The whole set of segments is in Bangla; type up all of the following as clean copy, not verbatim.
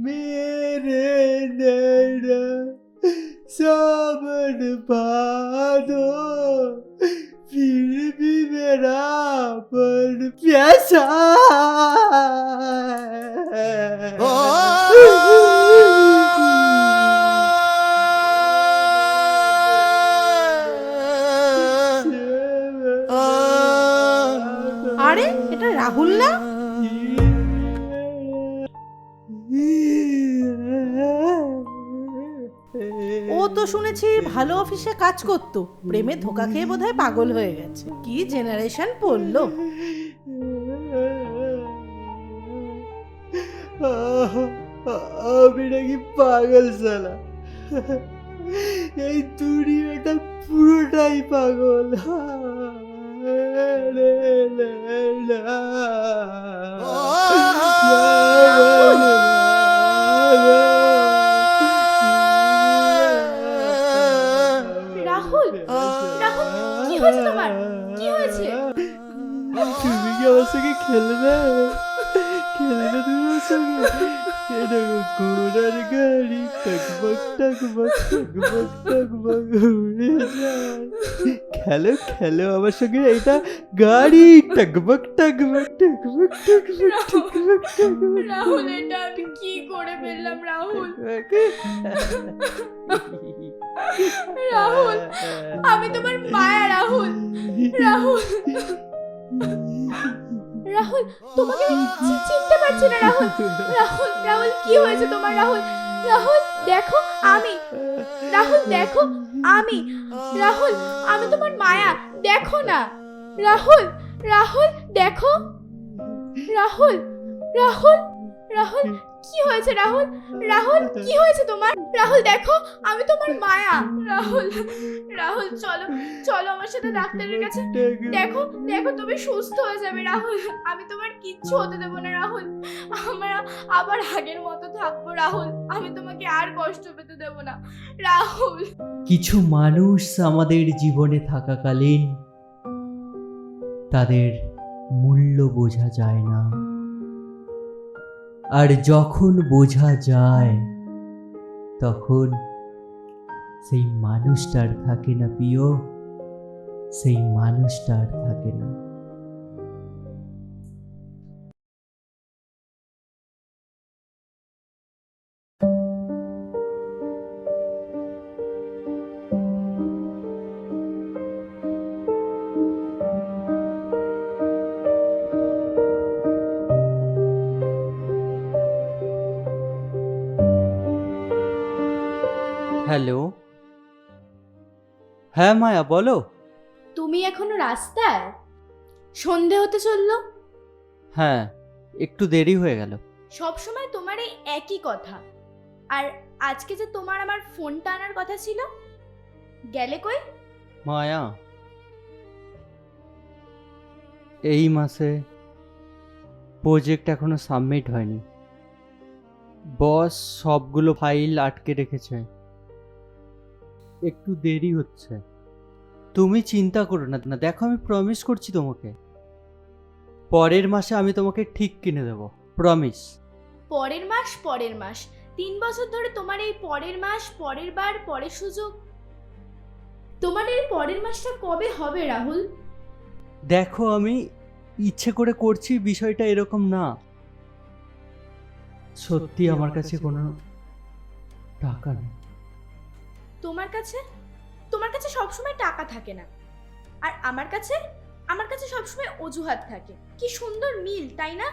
मेरे नैना सावन भादो फिर भी मेरा मन प्यासा আরে এটা রাহুল না? ও তো শুনেছি ভালো অফিসে কাজ করতো, প্রেমে ধোকা খেয়ে বোধহয় পাগল হয়ে গেছে। কি জেনারেশন পড়লো। আমি নাকি পাগল সালা, এই দুনিয়াটা পুরোটাই পাগল। রাহুল, রাহুল, কি হয়েছে তোমার? কি হয়েছে? তুমি কি আমার সঙ্গে খেলবে? খেলবে তুমি আমার সঙ্গে? ঘোড়ার গাড়ি টকবক টকবক টকবক টকবক উড়ে যায়। খেলো খেলো আমার সঙ্গে এটা গাড়ি টকবক টকবক টকবক টকবক টকবক টকবক। রাহুল, এটা আমি কি করে ফেললাম রাহুল? রাহুল, আমি তোমার মায়া রাহুল। রাহুল, রাহুল, তোমাকে চিনতে পারছি না রাহুল। রাহুল, রাহুল, কি হয়েছে তোমার রাহুল? রাহুল দেখো আমি, রাহুল দেখো আমি, রাহুল আমি তোমার মায়া, দেখো না রাহুল। রাহুল দেখো, রাহুল, রাহুল, রাহুল, কি হয়েছে রাহুল? রাহুল, কি হয়েছে তোমার? রাহুল দেখো আমি তোমার মায়া। রাহুল, রাহুল চলো, চলো আমার সাথে ডাক্তারের কাছে। দেখো, দেখো তুমি সুস্থ হয়ে যাবে রাহুল। আমি তোমার কিচ্ছু হতে দেবো না রাহুল। আমরা আবার আগের মতো থাকবো রাহুল। আমি তোমাকে আর কষ্ট পেতে দেবো না রাহুল। কিছু মানুষ আমাদের জীবনে থাকাকালীন তাদের মূল্য বোঝা যায় না, আর যখন বোঝা যায় তখন সেই মানুষটার থাকে না প্রিয়, সেই মানুষটার থাকে না। হ্যালো, হ্যাঁ মায়া বলো। তুমি এখনো রাস্তায়? সন্ধে হতে চললো। হ্যাঁ, একটু দেরি হয়ে গেল। সব সময় তোমার এই একই কথা। আর আজকে যে তোমার আমার ফোনটা আনার কথা ছিল, গেলে কই? মায়া, এই মাসে প্রজেক্ট এখনো সাবমিট হয়নি। বস সবগুলো ফাইল আটকে রেখেছে, একটু দেরি হচ্ছে। তুমি চিন্তা করো না, দেখো আমি প্রমিস করছি তোমাকে, পরের মাসে আমি তোমাকে ঠিক কিনে দেবো, প্রমিস। পরের মাস, পরের মাস, 3 বছর ধরে তোমার এই পরের মাস, পরের বার, পরের সুযোগ। তোমার এই পরের মাসটা কবে হবে রাহুল? দেখো আমি ইচ্ছে করে করছি, বিষয়টা এরকম না। সত্যি আমার কাছে কোনো টাকা নেই। তোমার কাছে সবসময় টাকা থাকে না, আর আমার কাছে আমার কাছে সবসময় অজুহাত থাকে। কি সুন্দর মিল, তাই না?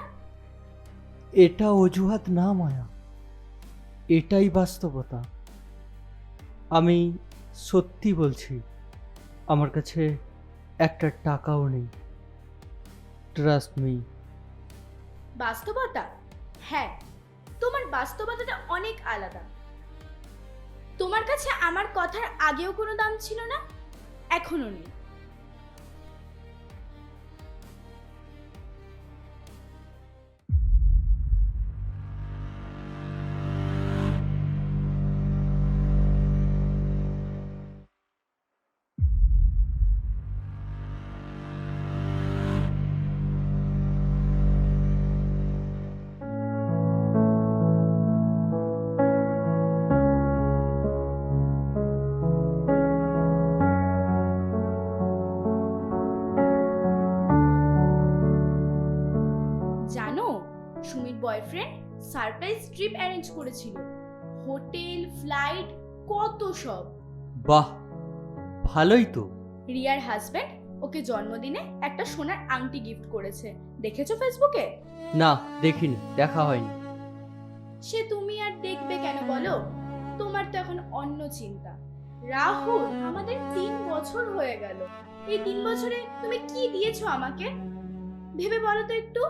এটা অজুহাত না মায়া, এটাই বাস্তবতা। আমি সত্যি বলছি, আমার কাছে একটা টাকাও নেই। Trust me. বাস্তবতা? হ্যাঁ, তোমার বাস্তবতাটা অনেক আলাদা। তোমার কাছে আমার কথার আগেও কোনো দাম ছিল না, এখনো নেই। জানো, সুমির বয়ফ্রেন্ড সারপ্রাইজ ট্রিপ অ্যারেঞ্জ করেছিল। হোটেল, ফ্লাইট, কত সব। বাহ, ভালোই তো। রিয়ার হাজবেন্ড ওকে জন্মদিনে একটা সোনার আংটি গিফট করেছে, দেখেছো ফেসবুকে? না, দেখিনি, দেখা হয়নি। সে তুমি আর দেখবে কেন বলো? তোমার তো এখন অন্য চিন্তা। রাহুল, আমাদের 3 বছর হয়ে গেল। এই 3 বছরে তুমি কি দিয়েছো আমাকে? ভেবে বলো তো একটু।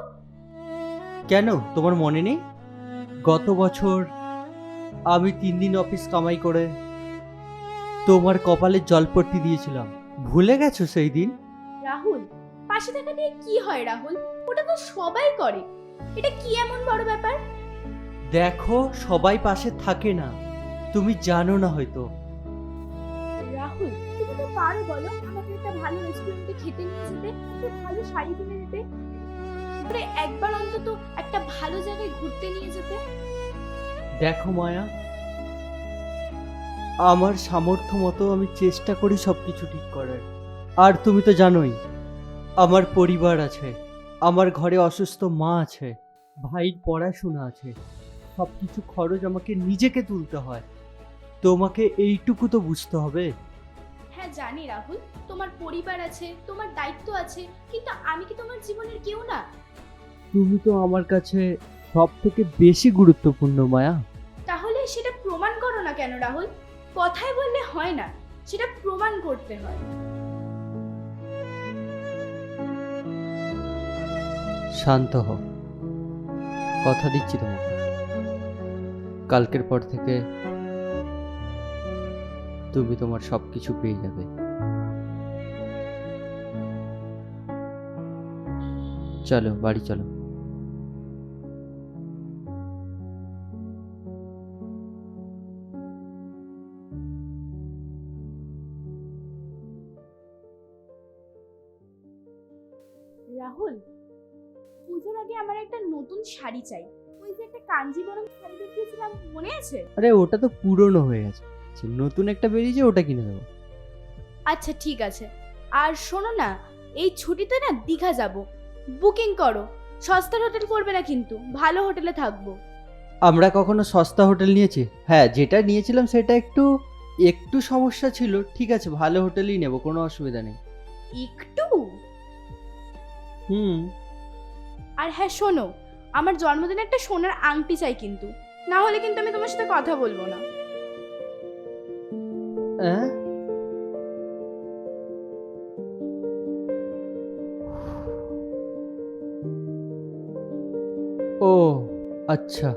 কেন, তোমার মনে নেই? গত বছর আমি 3 দিন অফিস কামাই করে তোমার কপালে জলপট্টি দিয়েছিলাম, ভুলে গেছো সেই দিন? রাহুল, পাশে থাকা দিয়ে কি হয় রাহুল? ওটা তো সবাই করে। এটা কি এমন বড় ব্যাপার? দেখো, সবাই পাশে থাকে না, তুমি জানো না হয়তো। রাহুল, তুমি তো পারো বলো আমাকে একটা ভালো রেস্টুরেন্টে খেতে নিয়ে যেতে, একটা ভালো শাড়ি কিনে দিতে, তারপরে একবার অন্তত একটা ভালো জায়গায় ঘুরতে নিয়ে যেতে। দেখো মায়া, আমার সামর্থ্য মতো আমি চেষ্টা করি সবকিছু ঠিক করার। আর তুমি তো জানোই, আমার পরিবার আছে, আমার ঘরে অসুস্থ মা আছে, ভাইয়ের পড়াশোনা আছে, সবকিছু খরচ আমাকে নিজেকে তুলতে হয়। তোমাকে এইটুকু তো বুঝতে হবে। হ্যাঁ জানি রাহুল, তোমার পরিবার আছে, তোমার দায়িত্ব আছে, কিন্তু আমি কি তোমার জীবনের কেউ না? তুমি তো আমার কাছে সব থেকে বেশি গুরুত্বপূর্ণ মায়া। তাহলে সেটা প্রমাণ করো না কেন রাহুল? কথায় বললে হয় না, সেটা প্রমাণ করতে হয়। শান্ত হও, কথা দিচ্ছি তোমাকে, কালকের পর থেকে তুমি তোমার সবকিছু পেয়ে যাবে। চলো, বাড়ি চলো। রাহুল, পুজোর আগে আমার একটা নতুন শাড়ি চাই। ওই যে একটা কাঞ্জিবরম শাড়ি দেখিয়েছিলাম, মনে আছে? আরে ওটা তো পুরনো হয়ে গেছে, নতুন একটা বেরিয়েছে, ওটা কিনে দেবো। আচ্ছা ঠিক আছে। আর শোনো না, এই ছুটিতে না দীঘা যাব, বুকিং করো। সস্তার হোটেল করবে না কিন্তু, ভালো হোটেলে থাকবো। আমরা কখনো সস্তা হোটেল নিয়েছি? হ্যাঁ, যেটা নিয়েছিলাম সেটা একটু একটু সমস্যা ছিল। ঠিক আছে, ভালো হোটেলই নেব, কোনো অসুবিধা নেই। একটু? হুম। আর হ্যাঁ শোনো, আমার জন্মদিনে একটা সোনার আংটি চাই কিন্তু, না হলে কিন্তু আমি তোমার সাথে কথা বলবো না। হ্যাঁ? ও আচ্ছা।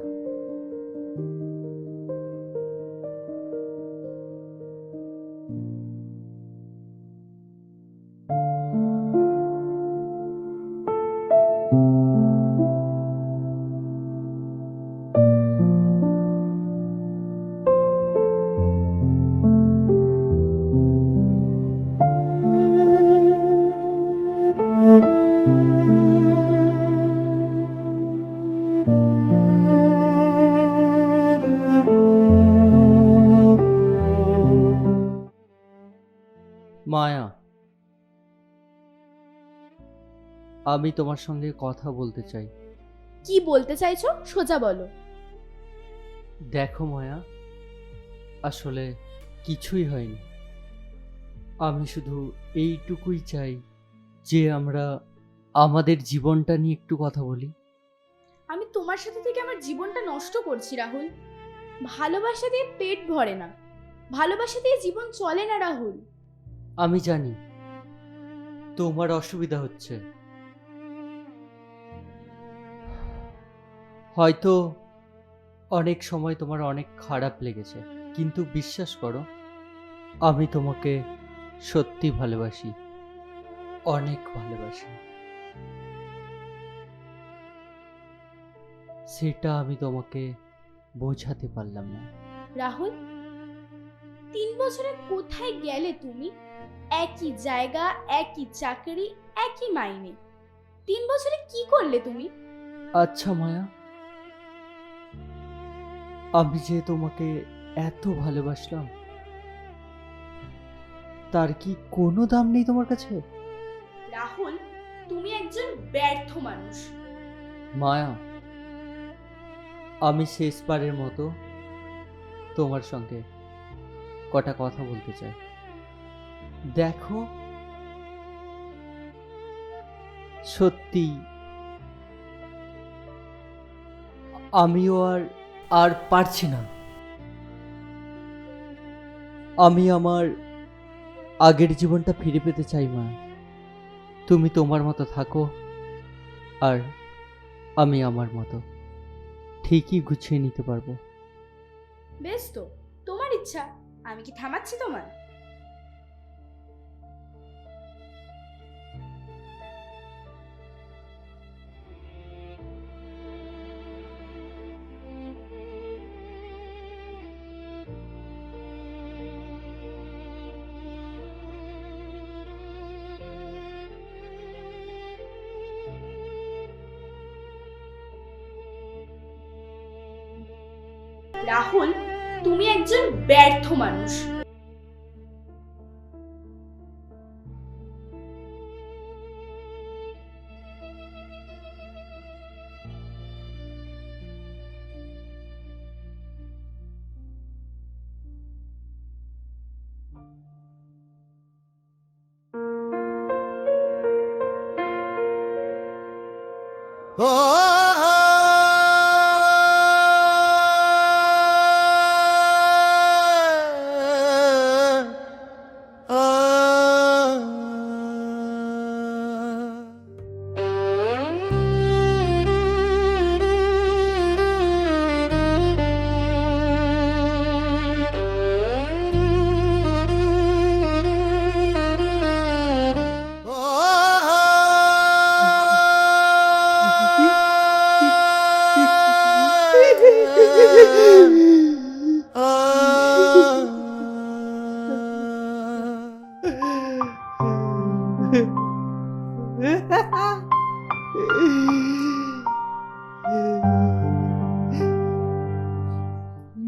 মায়া, আমি তোমার সঙ্গে কথা বলতে চাই। কি বলতে চাইছো সোজা বলো। দেখো মায়া, আসলে কিছুই হয়নি। আমি শুধু এইটুকুই চাই, যে আমরা আমাদের জীবনটা নিয়ে একটু কথা বলি? আমি তোমার সাথে থেকে আমার জীবনটা নষ্ট করছি রাহুল। ভালোবাসা দিয়ে পেট ভরে না, ভালোবাসা দিয়ে জীবন চলে না রাহুল। আমি জানি তোমার অসুবিধা হচ্ছে, হয়তো অনেক সময় তোমার অনেক খারাপ লেগেছে, কিন্তু বিশ্বাস করো আমি তোমাকে সত্যি ভালোবাসি, অনেক ভালোবাসি। সেটা আমি তোমাকে বোঝাতে পারলাম না। রাহুল, 3 বছরে কোথায় গেলে তুমি? একই জায়গা, একই চাকরি, একই মাইনে। 3 বছরে কি করলে তুমি? আচ্ছা মায়া, আমি যে তোমাকে এত ভালোবাসলাম তার কি কোনো দাম নেই তোমার কাছে? রাহুল, তুমি একজন ব্যর্থ মানুষ। মায়া, আমি শেষবারের মতো তোমার সঙ্গে কটা কথা বলতে চাই। দেখো, সত্যি আমিও আর পারছি না। আমি আমার আগের জীবনটা ফিরে পেতে চাই মা। তুমি তোমার মতো থাকো আর আমি আমার মতো, ঠিকই গুছিয়ে নিতে পারবো। বেশ, তো তোমার ইচ্ছা, আমি কি থামাচ্ছি তোমার? রাহুল, তুমি একজন ব্যর্থ মানুষ।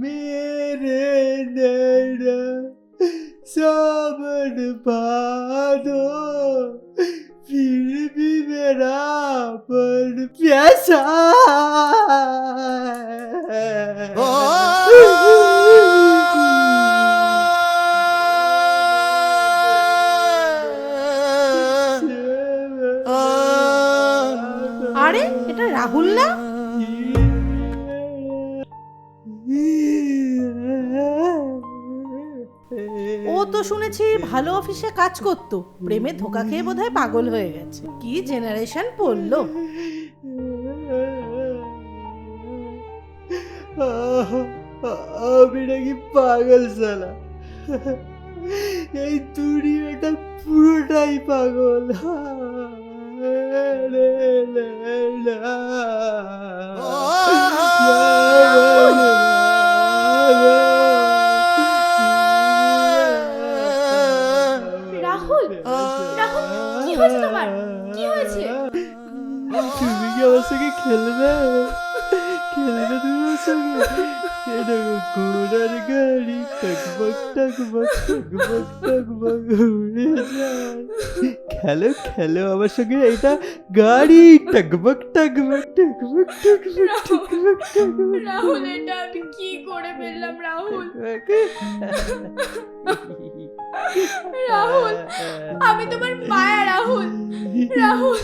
मेरे नैना सावन बादो, फिर भी मेरा मन प्यासा আরে এটা রাহুল না? ও তো শুনেছি ভালো অফিসে কাজ করতো, প্রেমে ধোকা খেয়ে বোধহয় পাগল হয়ে গেছে। কি জেনারেশন পড়লো! আমি নাকি পাগল সালা, এই দুনিয়াটা পুরোটাই পাগল। রাহুল, রাহুল, কি হয়েছে তোমার? কি হয়েছে? তুমি কি আমার সঙ্গে খেলবে? খেলবে তোমার সঙ্গে? এ দেখো ঘোড়ার গাড়ি টকবক টকবক টকবক টকবক উড়ে যায়। খেলো খেলো আমার সঙ্গে এটা গাড়ি টকবক টকবক টকবক টকবক টকবক টকবক। রাহুল, এটা আমি কি করে ফেললাম রাহুল? রাহুল, আমি তোমার মায়া রাহুল। রাহুল,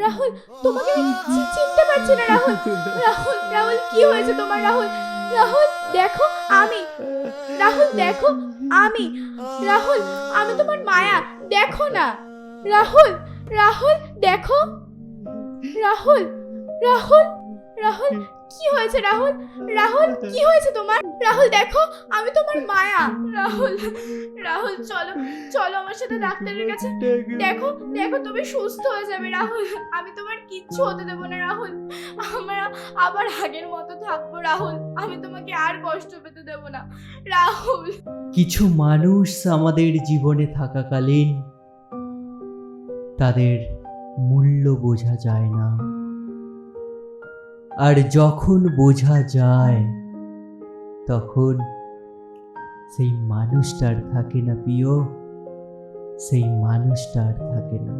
রাহুল, তোমাকে আমি চিনতে পারছি না রাহুল। রাহুল, রাহুল, কি হয়েছে তোমার রাহুল? রাহুল দেখো আমি, রাহুল দেখো আমি, রাহুল আমি তোমার মায়া, দেখো না। রাহুল, রাহুল দেখো, রাহুল, রাহুল, রাহুল, কি হয়েছে রাহুল? রাহুল, কি হয়েছে তোমার? রাহুল দেখো আমি তোমার মায়া। রাহুল, রাহুল চলো, চলো আমার সাথে ডাক্তারের কাছে। দেখো, দেখো তুমি সুস্থ হয়ে যাবে রাহুল। আমি তোমার কিচ্ছু হতে দেবো না রাহুল। আমরা আবার আগের মতো থাকবো রাহুল। আমি তোমাকে আর কষ্ট পেতে দেবো না রাহুল। কিছু মানুষ আমাদের জীবনে থাকাকালীন তাদের মূল্য বোঝা যায় না, আর যখন বোঝা যায় তখন সেই মানুষটার থাকে না প্রিয়, সেই মানুষটার থাকে না।